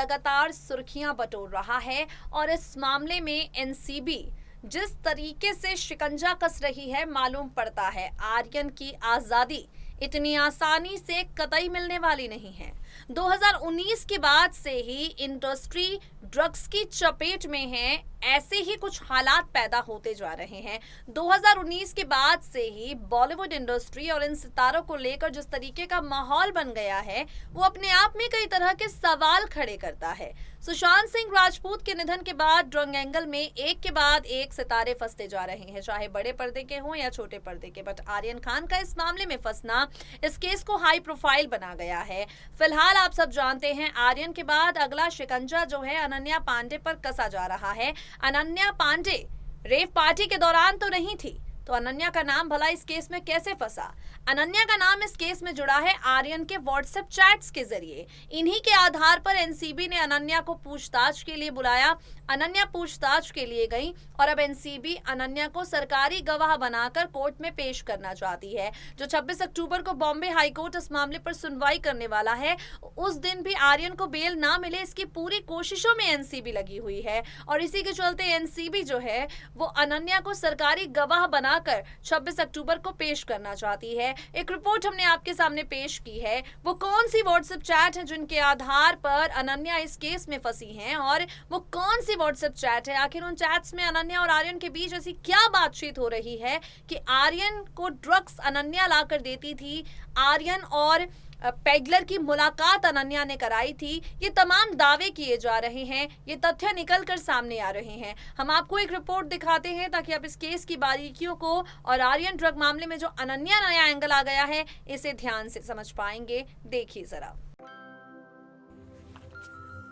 लगातार सुर्खियां बटोर रहा है और इस मामले में एनसीबी जिस तरीके से शिकंजा कस रही है, मालूम पड़ता है आर्यन की आजादी इतनी आसानी से कतई मिलने वाली नहीं है। 2019 के बाद से ही इंडस्ट्री ड्रग्स की चपेट में है, ऐसे ही कुछ हालात पैदा होते जा रहे हैं। 2019 के बाद से ही बॉलीवुड इंडस्ट्री और इन सितारों को लेकर जिस तरीके का माहौल बन गया है, वो अपने आप में कई तरह के सवाल खड़े करता है। सुशांत सिंह राजपूत के निधन के बाद ड्रग एंगल में एक के बाद एक सितारे फंसते जा रहे हैं, चाहे बड़े पर्दे के हों या छोटे पर्दे के। बट आर्यन खान का इस मामले में फंसना इस केस को हाई प्रोफाइल बना गया है। फिलहाल आप सब जानते हैं, आर्यन के बाद अगला शिकंजा जो है अनन्या पांडे पर कसा जा रहा है। अनन्या पांडे रेव पार्टी के दौरान तो नहीं थी, तो अनन्या का नाम भला इस केस में कैसे फंसा? अनन्या का नाम इस केस में जुड़ा है आर्यन के व्हाट्सएप चैट्स के जरिए। इन्हीं के आधार पर एनसीबी ने अनन्या को पूछताछ के लिए बुलाया। अनन्या पूछताछ के लिए गई और अब एनसीबी अनन्या को सरकारी गवाह बनाकर कोर्ट में पेश करना चाहती है। जो 26 अक्टूबर को बॉम्बे हाईकोर्ट इस मामले पर सुनवाई करने वाला है, उस दिन भी आर्यन को बेल ना मिले, इसकी पूरी कोशिशों में एनसीबी लगी हुई है। और इसी के चलते एनसीबी जो है वो अनन्या को सरकारी गवाह बनाकर 26 अक्टूबर को पेश करना चाहती है। एक रिपोर्ट हमने आपके सामने पेश की है। वो कौन सी व्हाट्सएप चैट है जिनके आधार पर अनन्या इस केस में फंसी हैं, और वो कौन सी व्हाट्सएप चैट है? आखिर उन चैट्स में अनन्या और आर्यन के बीच ऐसी क्या बातचीत हो रही है कि आर्यन को ड्रग्स अनन्या लाकर देती थी, आर्यन और पेगलर की मुलाकात अनन्या ने कराई थी? ये तमाम दावे किए जा रहे हैं, ये तथ्य निकल कर सामने आ रहे हैं। हम आपको एक रिपोर्ट दिखाते हैं ताकि आप इस केस की बारीकियों को और आर्यन ड्रग मामले में जो अनन्या नया एंगल आ गया है, इसे ध्यान से समझ पाएंगे। देखिए जरा।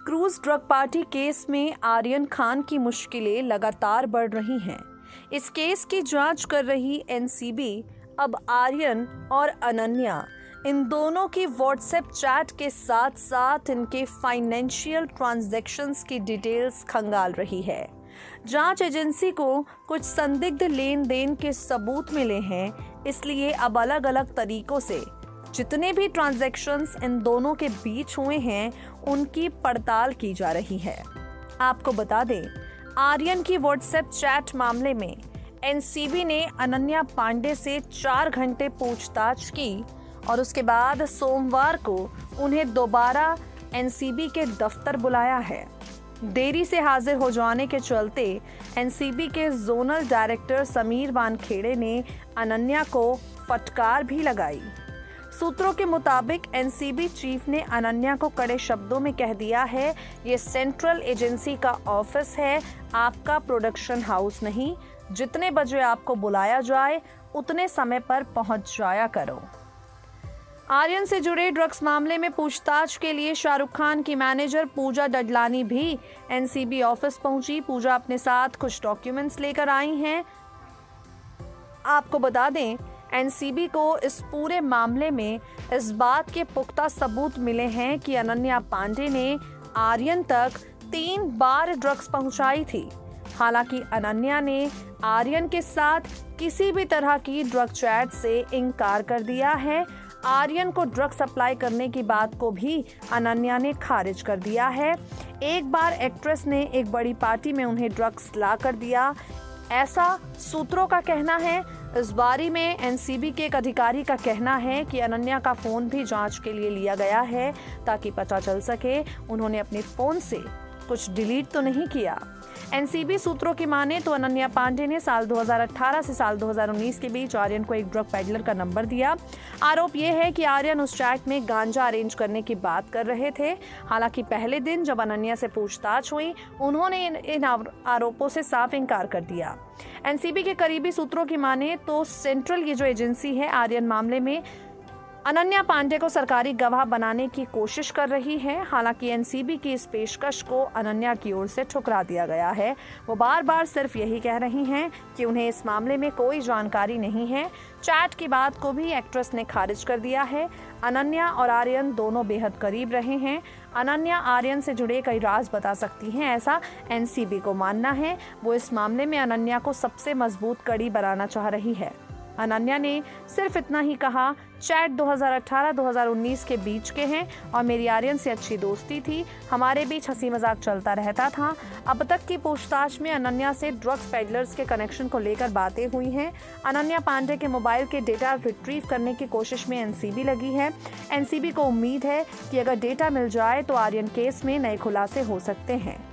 क्रूज ड्रग पार्टी केस में आर्यन खान की मुश्किलें लगातार बढ़ रही हैं। इस केस की जांच कर रही एनसीबी अब आर्यन और अनन्या इन दोनों की व्हाट्सएप चैट के साथ साथ इनके फाइनेंशियल ट्रांजैक्शंस की डिटेल्स खंगाल रही है। जांच एजेंसी को कुछ संदिग्ध लेन देन के सबूत मिले हैं, इसलिए अब अलग अलग तरीकों से जितने भी ट्रांजैक्शंस इन दोनों के बीच हुए हैं, उनकी पड़ताल की जा रही है। आपको बता दें, आर्यन की व्हाट्सएप चैट मामले में एनसीबी ने अनन्या पांडे से 4 घंटे पूछताछ की और उसके बाद सोमवार को उन्हें दोबारा एनसीबी के दफ्तर बुलाया है। देरी से हाजिर हो जाने के चलते एनसीबी के जोनल डायरेक्टर समीर वानखेड़े ने अनन्या को फटकार भी लगाई। सूत्रों के मुताबिक एनसीबी चीफ ने अनन्या को कड़े शब्दों में कह दिया है, ये सेंट्रल एजेंसी का ऑफिस है, आपका प्रोडक्शन हाउस नहीं। जितने बजे आपको बुलाया जाए उतने समय पर पहुंच जाया करो। आर्यन से जुड़े ड्रग्स मामले में पूछताछ के लिए शाहरुख खान की मैनेजर पूजा डडलानी भी एनसीबी ऑफिस पहुंची। पूजा अपने साथ कुछ डॉक्यूमेंट्स लेकर आई हैं। आपको बता दें, एनसीबी को इस पूरे मामले में इस बात के पुख्ता सबूत मिले हैं कि अनन्या पांडे ने आर्यन तक 3 बार ड्रग्स पहुंचाई थी। हालांकि अनन्या ने आर्यन के साथ किसी भी तरह की ड्रग चैट से इनकार कर दिया है। आर्यन को ड्रग सप्लाई करने की बात को भी अनन्या ने खारिज कर दिया है। एक बार एक्ट्रेस ने एक बड़ी पार्टी में उन्हें ड्रग्स ला कर दिया, ऐसा सूत्रों का कहना है। इस बारे में एनसीबी के एक अधिकारी का कहना है कि अनन्या का फोन भी जांच के लिए लिया गया है ताकि पता चल सके उन्होंने अपने फोन से कुछ डिलीट तो नहीं किया। एनसीबी सूत्रों की माने तो अनन्या पांडे ने साल 2018 से साल 2019 के बीच आर्यन को एक ड्रग पेडलर का नंबर दिया। आरोप यह है कि आर्यन उस चैट में गांजा अरेंज करने की बात कर रहे थे। हालांकि पहले दिन जब अनन्या से पूछताछ हुई, उन्होंने इन आरोपों से साफ इनकार कर दिया। एनसीबी के करीबी सूत्रों की माने तो सेंट्रल ये जो एजेंसी है आर्यन मामले में अनन्या पांडे को सरकारी गवाह बनाने की कोशिश कर रही है। हालांकि एनसीबी की इस पेशकश को अनन्या की ओर से ठुकरा दिया गया है। वो बार बार सिर्फ यही कह रही हैं कि उन्हें इस मामले में कोई जानकारी नहीं है। चैट की बात को भी एक्ट्रेस ने खारिज कर दिया है। अनन्या और आर्यन दोनों बेहद करीब रहे हैं। अनन्या आर्यन से जुड़े कई राज बता सकती हैं, ऐसा एनसीबी को मानना है। वो इस मामले में अनन्या को सबसे मजबूत कड़ी बनाना चाह रही है। अनन्या ने सिर्फ इतना ही कहा, चैट 2018-2019 के बीच के हैं और मेरी आर्यन से अच्छी दोस्ती थी, हमारे बीच हंसी मजाक चलता रहता था। अब तक की पूछताछ में अनन्या से ड्रग्स पेडलर्स के कनेक्शन को लेकर बातें हुई हैं। अनन्या पांडे के मोबाइल के डेटा रिट्रीव करने की कोशिश में एनसीबी लगी है। एनसीबी को उम्मीद है कि अगर डेटा मिल जाए तो आर्यन केस में नए खुलासे हो सकते हैं।